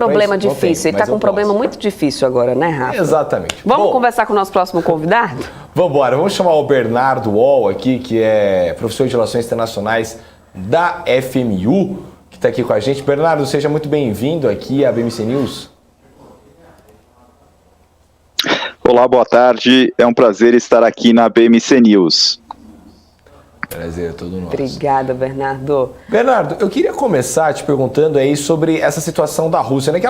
Problema Mas não difícil. tem, Ele está mas com um eu problema posso. muito difícil agora, né, Rafa? Exatamente. Vamos Bom, conversar com o nosso próximo convidado? vamos embora. Vamos chamar o Bernardo Wall aqui, que é professor de Relações Internacionais da FMU, que está aqui com a gente. Bernardo, seja muito bem-vindo aqui à BMC News. Olá, boa tarde. É um prazer estar aqui na BMC News. Prazer, todo nosso. Obrigada, Bernardo. Bernardo, eu queria começar te perguntando aí sobre essa situação da Rússia, né? Que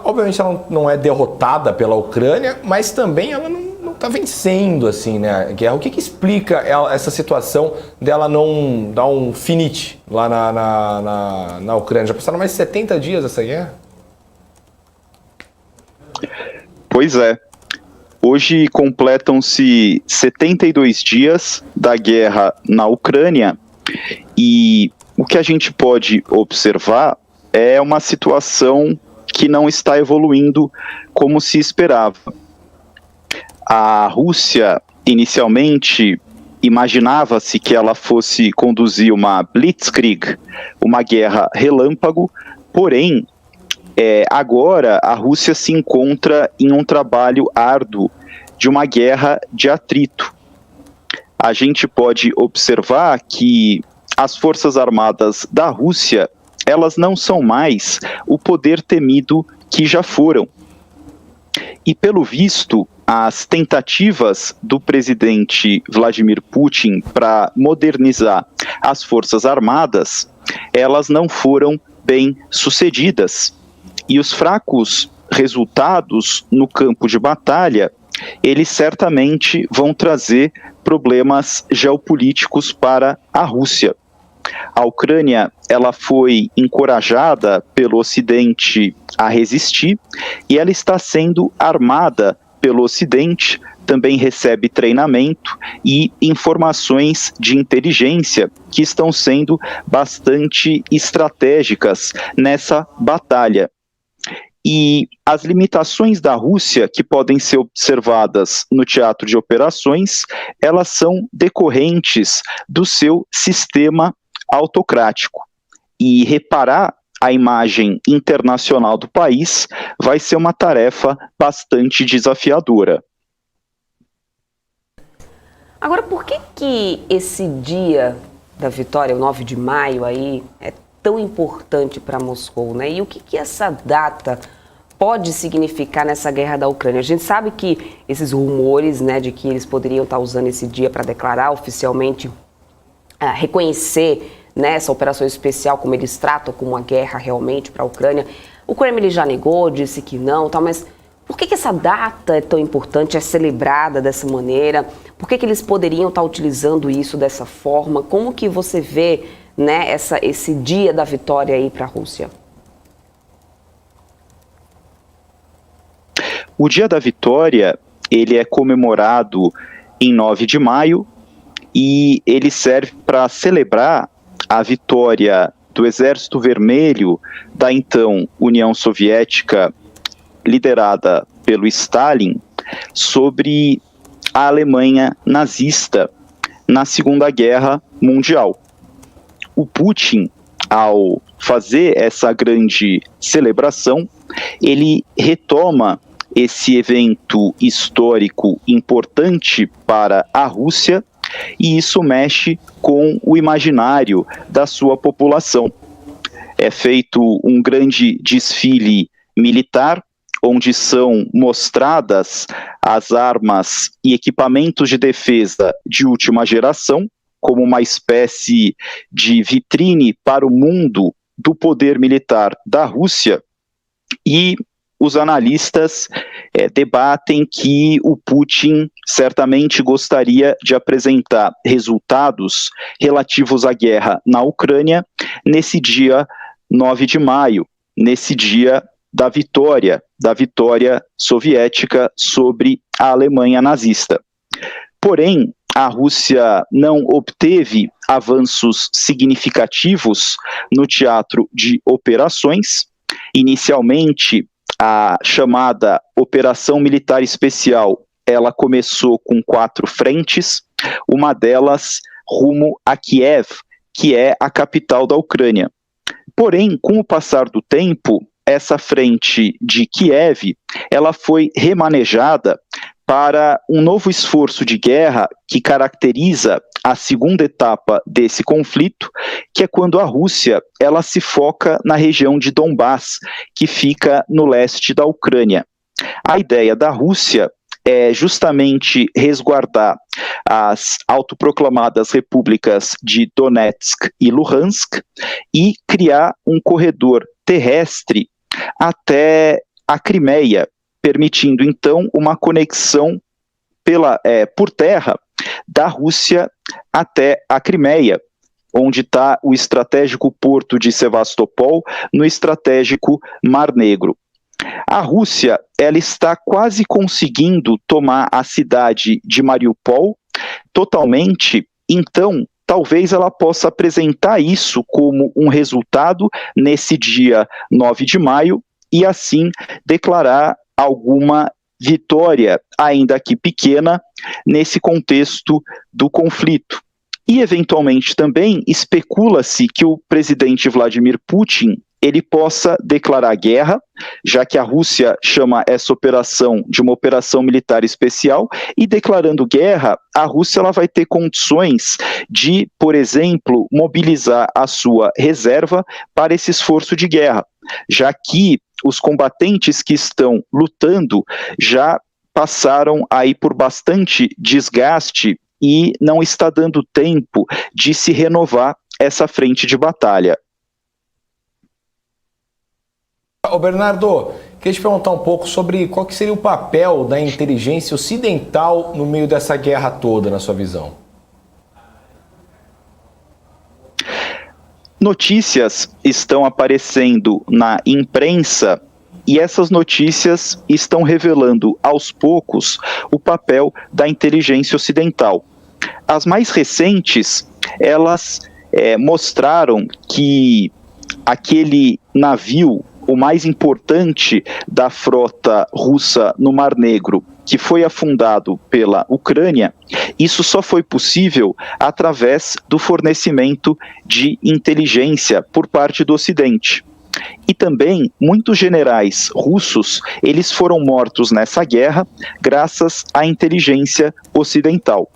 obviamente ela não é derrotada pela Ucrânia, mas também ela não está vencendo, assim, né, a guerra. O que explica essa situação dela não dar um finite lá na Ucrânia? Já passaram mais de 70 dias essa guerra? Pois é. Hoje completam-se 72 dias da guerra na Ucrânia e o que a gente pode observar é uma situação que não está evoluindo como se esperava. A Rússia, inicialmente, imaginava-se que ela fosse conduzir uma Blitzkrieg, uma guerra relâmpago, porém, agora a Rússia se encontra em um trabalho árduo de uma guerra de atrito. A gente pode observar que as forças armadas da Rússia, elas não são mais o poder temido que já foram. E pelo visto, as tentativas do presidente Vladimir Putin para modernizar as forças armadas, elas não foram bem sucedidas. E os fracos resultados no campo de batalha, eles certamente vão trazer problemas geopolíticos para a Rússia. A Ucrânia, ela foi encorajada pelo Ocidente a resistir e ela está sendo armada pelo Ocidente, também recebe treinamento e informações de inteligência que estão sendo bastante estratégicas nessa batalha. E as limitações da Rússia, que podem ser observadas no teatro de operações, elas são decorrentes do seu sistema autocrático. E reparar a imagem internacional do país vai ser uma tarefa bastante desafiadora. Agora, por que esse dia da vitória, o 9 de maio, aí, é tão importante para Moscou, né? E o que essa data pode significar nessa guerra da Ucrânia? A gente sabe que esses rumores, né, de que eles poderiam estar usando esse dia para declarar oficialmente, reconhecer, né, essa operação especial, como eles tratam como uma guerra realmente para a Ucrânia. O Kremlin já negou, disse que não, tal, mas por que essa data é tão importante, é celebrada dessa maneira? Por que eles poderiam estar utilizando isso dessa forma? Como que você vê, né, esse dia da vitória aí para a Rússia? O dia da vitória, ele é comemorado em 9 de maio e ele serve para celebrar a vitória do Exército Vermelho da então União Soviética, liderada pelo Stalin, sobre a Alemanha nazista na Segunda Guerra Mundial. O Putin, ao fazer essa grande celebração, ele retoma esse evento histórico importante para a Rússia e isso mexe com o imaginário da sua população. É feito um grande desfile militar, onde são mostradas as armas e equipamentos de defesa de última geração, como uma espécie de vitrine para o mundo do poder militar da Rússia, e os analistas debatem que o Putin certamente gostaria de apresentar resultados relativos à guerra na Ucrânia nesse dia 9 de maio, nesse dia da vitória soviética sobre a Alemanha nazista. Porém, a Rússia não obteve avanços significativos no teatro de operações. Inicialmente, a chamada Operação Militar Especial, ela começou com 4 frentes, uma delas rumo a Kiev, que é a capital da Ucrânia. Porém, com o passar do tempo, essa frente de Kiev, ela foi remanejada para um novo esforço de guerra que caracteriza a segunda etapa desse conflito, que é quando a Rússia ela se foca na região de Donbás, que fica no leste da Ucrânia. A ideia da Rússia é justamente resguardar as autoproclamadas repúblicas de Donetsk e Luhansk e criar um corredor terrestre até a Crimeia, permitindo então uma conexão por terra da Rússia até a Crimeia, onde está o estratégico porto de Sevastopol, no estratégico Mar Negro. A Rússia ela está quase conseguindo tomar a cidade de Mariupol totalmente, então talvez ela possa apresentar isso como um resultado nesse dia 9 de maio e assim declarar alguma vitória, ainda que pequena, nesse contexto do conflito. E, eventualmente, também especula-se que o presidente Vladimir Putin ele possa declarar guerra, já que a Rússia chama essa operação de uma operação militar especial, e declarando guerra, a Rússia ela vai ter condições de, por exemplo, mobilizar a sua reserva para esse esforço de guerra, já que os combatentes que estão lutando já passaram aí por bastante desgaste e não está dando tempo de se renovar essa frente de batalha. Ô Bernardo, queria te perguntar um pouco sobre qual que seria o papel da inteligência ocidental no meio dessa guerra toda, na sua visão. Notícias estão aparecendo na imprensa e essas notícias estão revelando aos poucos o papel da inteligência ocidental. As mais recentes, elas mostraram que aquele navio, o mais importante da frota russa no Mar Negro, que foi afundado pela Ucrânia, isso só foi possível através do fornecimento de inteligência por parte do Ocidente. E também muitos generais russos, eles foram mortos nessa guerra graças à inteligência ocidental.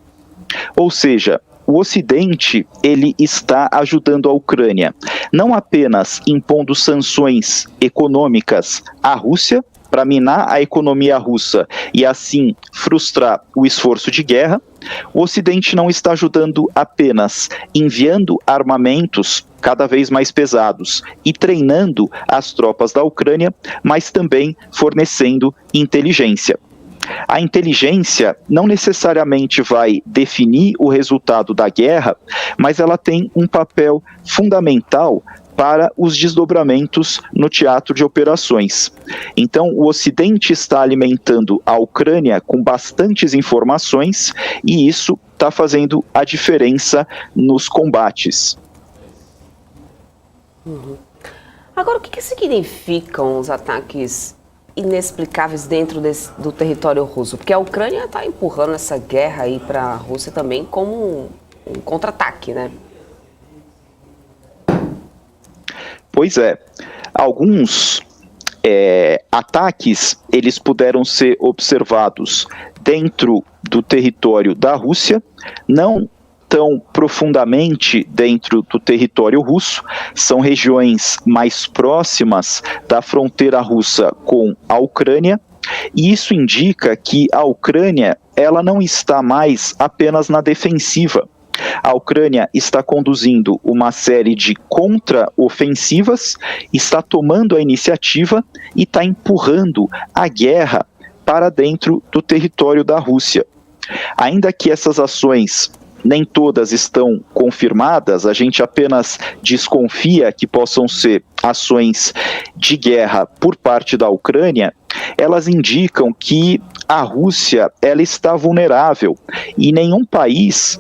Ou seja, o Ocidente ele está ajudando a Ucrânia, não apenas impondo sanções econômicas à Rússia, para minar a economia russa e assim frustrar o esforço de guerra. O Ocidente não está ajudando apenas enviando armamentos cada vez mais pesados e treinando as tropas da Ucrânia, mas também fornecendo inteligência. A inteligência não necessariamente vai definir o resultado da guerra, mas ela tem um papel fundamental para os desdobramentos no teatro de operações. Então, o Ocidente está alimentando a Ucrânia com bastantes informações e isso está fazendo a diferença nos combates. Agora, o que significam os ataques inexplicáveis dentro do território russo? Porque a Ucrânia está empurrando essa guerra aí para a Rússia também como um contra-ataque, né? Pois é, alguns ataques eles puderam ser observados dentro do território da Rússia, não tão profundamente dentro do território russo, são regiões mais próximas da fronteira russa com a Ucrânia, e isso indica que a Ucrânia ela não está mais apenas na defensiva. A Ucrânia está conduzindo uma série de contra-ofensivas, está tomando a iniciativa e está empurrando a guerra para dentro do território da Rússia. Ainda que essas ações nem todas estão confirmadas, a gente apenas desconfia que possam ser ações de guerra por parte da Ucrânia, elas indicam que a Rússia ela está vulnerável e nenhum país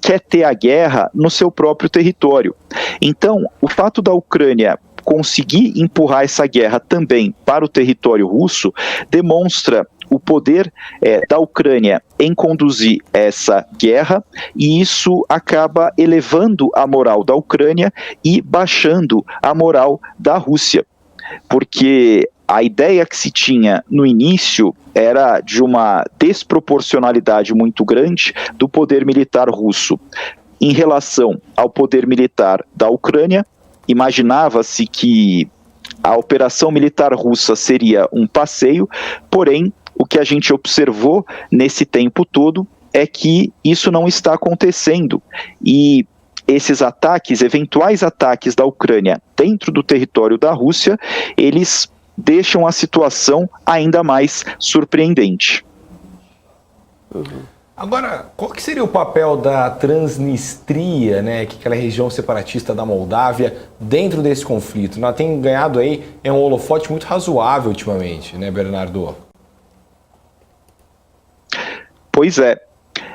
quer ter a guerra no seu próprio território. Então, o fato da Ucrânia conseguir empurrar essa guerra também para o território russo demonstra o poder da Ucrânia em conduzir essa guerra, e isso acaba elevando a moral da Ucrânia e baixando a moral da Rússia. porque a ideia que se tinha no início era de uma desproporcionalidade muito grande do poder militar russo em relação ao poder militar da Ucrânia. Imaginava-se que a operação militar russa seria um passeio, porém, o que a gente observou nesse tempo todo é que isso não está acontecendo. E esses ataques, eventuais ataques da Ucrânia dentro do território da Rússia, eles deixam a situação ainda mais surpreendente. Agora, qual que seria o papel da Transnistria, né, que é aquela região separatista da Moldávia, dentro desse conflito? Ela tem ganhado aí um holofote muito razoável ultimamente, né, Bernardo? Pois é.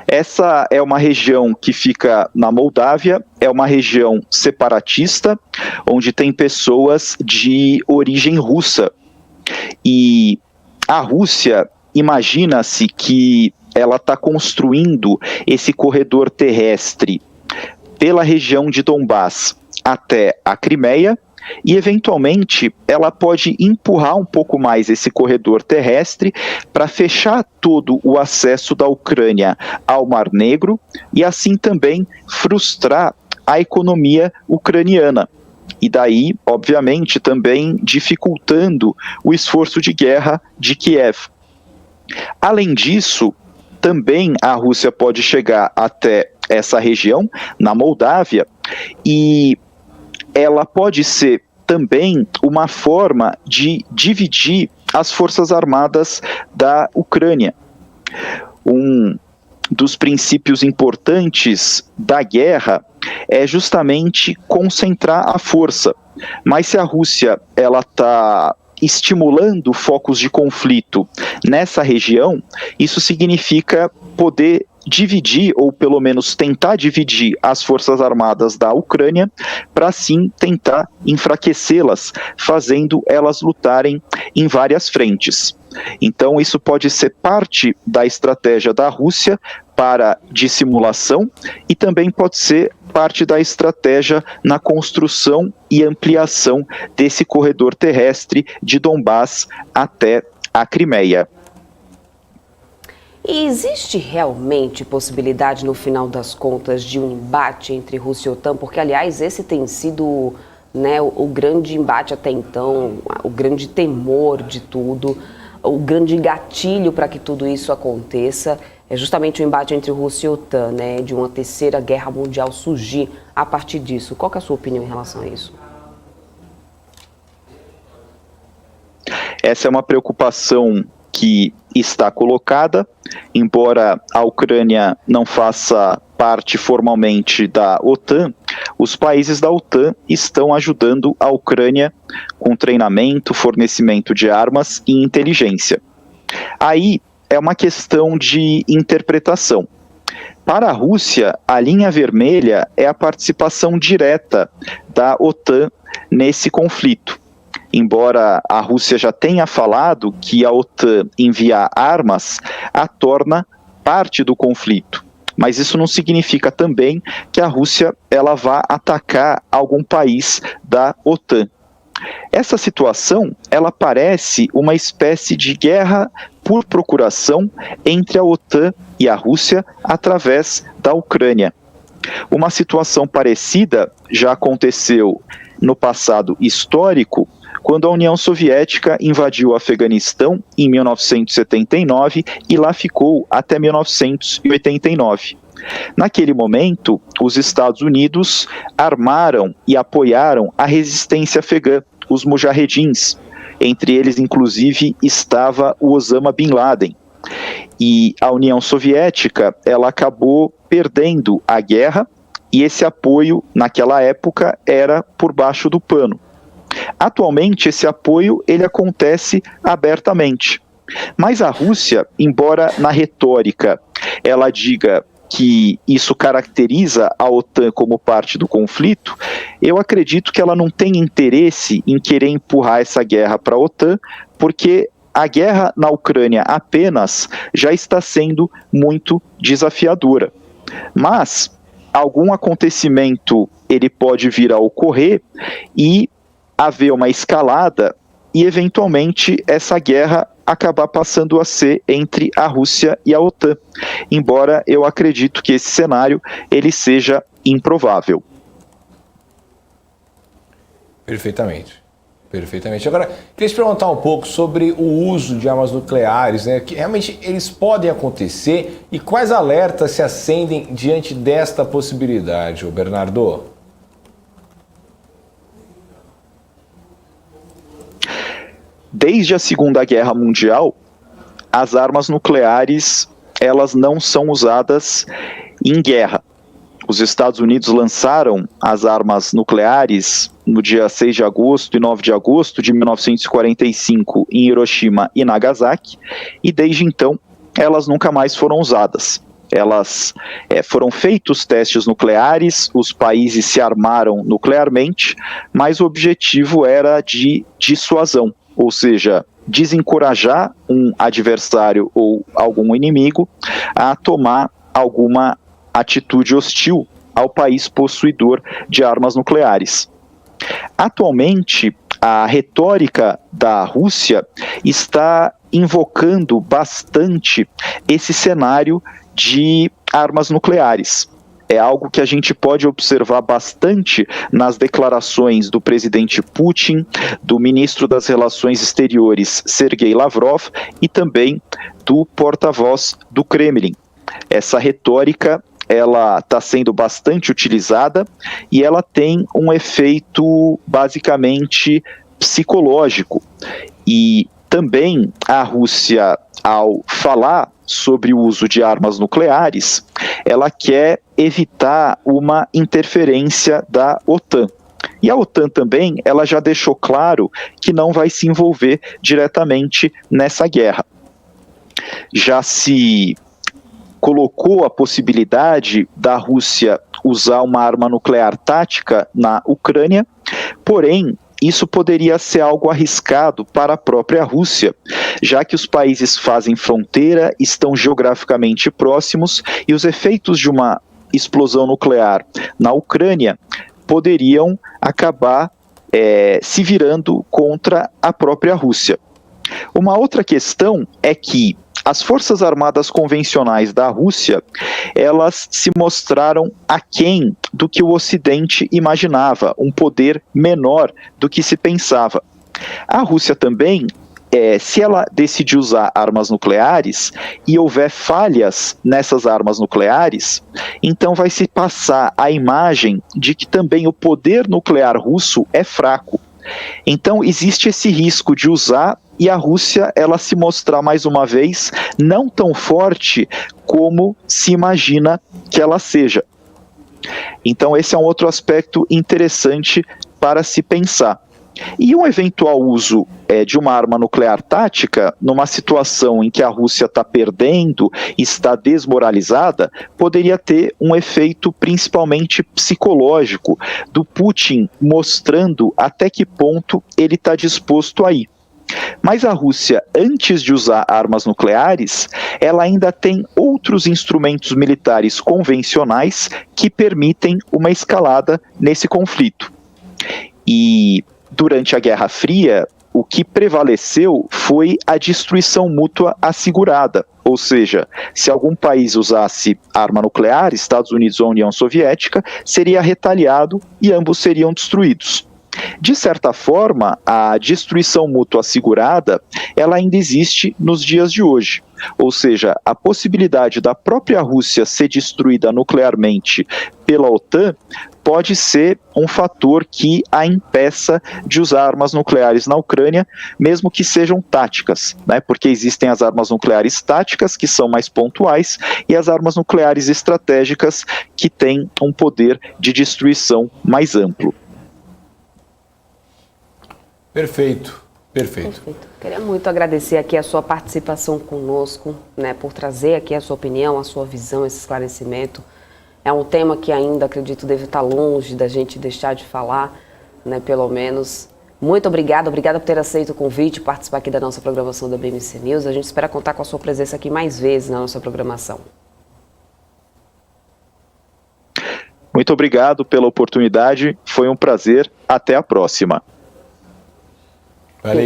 Essa é uma região que fica na Moldávia, é uma região separatista, onde tem pessoas de origem russa. E a Rússia, imagina-se que ela está construindo esse corredor terrestre pela região de Donbás até a Crimeia, e eventualmente ela pode empurrar um pouco mais esse corredor terrestre para fechar todo o acesso da Ucrânia ao Mar Negro e assim também frustrar a economia ucraniana. E daí, obviamente, também dificultando o esforço de guerra de Kiev. Além disso, também a Rússia pode chegar até essa região, na Moldávia, e ela pode ser também uma forma de dividir as forças armadas da Ucrânia. Um dos princípios importantes da guerra é justamente concentrar a força. Mas se a Rússia ela está estimulando focos de conflito nessa região, isso significa poder dividir, ou pelo menos tentar dividir as forças armadas da Ucrânia, para assim tentar enfraquecê-las, fazendo elas lutarem em várias frentes. Então isso pode ser parte da estratégia da Rússia para dissimulação e também pode ser parte da estratégia na construção e ampliação desse corredor terrestre de Donbás até a Crimeia. E existe realmente possibilidade, no final das contas, de um embate entre Rússia e OTAN? Porque, aliás, esse tem sido, né, o grande embate até então, o grande temor de tudo, o grande gatilho para que tudo isso aconteça, é justamente o embate entre Rússia e OTAN, né, de uma terceira guerra mundial surgir a partir disso. Qual que é a sua opinião em relação a isso? Essa é uma preocupação que está colocada, embora a Ucrânia não faça parte formalmente da OTAN, os países da OTAN estão ajudando a Ucrânia com treinamento, fornecimento de armas e inteligência. Aí é uma questão de interpretação. Para a Rússia, a linha vermelha é a participação direta da OTAN nesse conflito. Embora a Rússia já tenha falado que a OTAN enviar armas a torna parte do conflito. Mas isso não significa também que a Rússia ela vá atacar algum país da OTAN. Essa situação ela parece uma espécie de guerra por procuração entre a OTAN e a Rússia através da Ucrânia. Uma situação parecida já aconteceu no passado histórico, quando a União Soviética invadiu o Afeganistão em 1979 e lá ficou até 1989. Naquele momento, os Estados Unidos armaram e apoiaram a resistência afegã, os mujahedins. Entre eles, inclusive, estava o Osama Bin Laden. E a União Soviética ela acabou perdendo a guerra e esse apoio, naquela época, era por baixo do pano. Atualmente, esse apoio ele acontece abertamente. Mas a Rússia, embora na retórica ela diga que isso caracteriza a OTAN como parte do conflito, eu acredito que ela não tem interesse em querer empurrar essa guerra para a OTAN, porque a guerra na Ucrânia apenas já está sendo muito desafiadora. Mas algum acontecimento ele pode vir a ocorrer e haver uma escalada e eventualmente essa guerra acabar passando a ser entre a Rússia e a OTAN, embora eu acredito que esse cenário ele seja improvável. Perfeitamente. Perfeitamente. Agora, queria te perguntar um pouco sobre o uso de armas nucleares, né? Que realmente eles podem acontecer e quais alertas se acendem diante desta possibilidade, ô Bernardo? Desde a Segunda Guerra Mundial, as armas nucleares elas não são usadas em guerra. Os Estados Unidos lançaram as armas nucleares no dia 6 de agosto e 9 de agosto de 1945 em Hiroshima e Nagasaki, e desde então elas nunca mais foram usadas. Elas foram feitos testes nucleares, os países se armaram nuclearmente, mas o objetivo era de dissuasão, ou seja, desencorajar um adversário ou algum inimigo a tomar alguma atitude hostil ao país possuidor de armas nucleares. Atualmente, a retórica da Rússia está invocando bastante esse cenário de armas nucleares. É algo que a gente pode observar bastante nas declarações do presidente Putin, do ministro das Relações Exteriores, Sergei Lavrov, e também do porta-voz do Kremlin. Essa retórica ela está sendo bastante utilizada e ela tem um efeito basicamente psicológico. E também a Rússia, ao falar sobre o uso de armas nucleares, ela quer evitar uma interferência da OTAN. E a OTAN também, ela já deixou claro que não vai se envolver diretamente nessa guerra. Já se colocou a possibilidade da Rússia usar uma arma nuclear tática na Ucrânia, porém, isso poderia ser algo arriscado para a própria Rússia, já que os países fazem fronteira, estão geograficamente próximos e os efeitos de uma explosão nuclear na Ucrânia poderiam acabar se virando contra a própria Rússia. Uma outra questão é que as forças armadas convencionais da Rússia, elas se mostraram aquém do que o Ocidente imaginava, um poder menor do que se pensava. A Rússia também, se ela decidir usar armas nucleares e houver falhas nessas armas nucleares, então vai se passar a imagem de que também o poder nuclear russo é fraco. Então existe esse risco de usar e a Rússia ela se mostrar mais uma vez não tão forte como se imagina que ela seja. Então esse é um outro aspecto interessante para se pensar. E um eventual uso de uma arma nuclear tática, numa situação em que a Rússia está perdendo, está desmoralizada, poderia ter um efeito principalmente psicológico, do Putin mostrando até que ponto ele está disposto a ir. Mas a Rússia, antes de usar armas nucleares, ela ainda tem outros instrumentos militares convencionais que permitem uma escalada nesse conflito. E durante a Guerra Fria, o que prevaleceu foi a destruição mútua assegurada. Ou seja, se algum país usasse arma nuclear, Estados Unidos ou União Soviética, seria retaliado e ambos seriam destruídos. De certa forma, a destruição mútua assegurada, ela ainda existe nos dias de hoje. Ou seja, a possibilidade da própria Rússia ser destruída nuclearmente pela OTAN pode ser um fator que a impeça de usar armas nucleares na Ucrânia, mesmo que sejam táticas, né? Porque existem as armas nucleares táticas, que são mais pontuais, e as armas nucleares estratégicas, que têm um poder de destruição mais amplo. Perfeito. Perfeito. Queria muito agradecer aqui a sua participação conosco, né, por trazer aqui a sua opinião, a sua visão, esse esclarecimento. É um tema que ainda, acredito, deve estar longe da gente deixar de falar, né, pelo menos. Muito obrigada por ter aceito o convite, participar aqui da nossa programação da BMC News. A gente espera contar com a sua presença aqui mais vezes na nossa programação. Muito obrigado pela oportunidade, foi um prazer. Até a próxima. Valeu.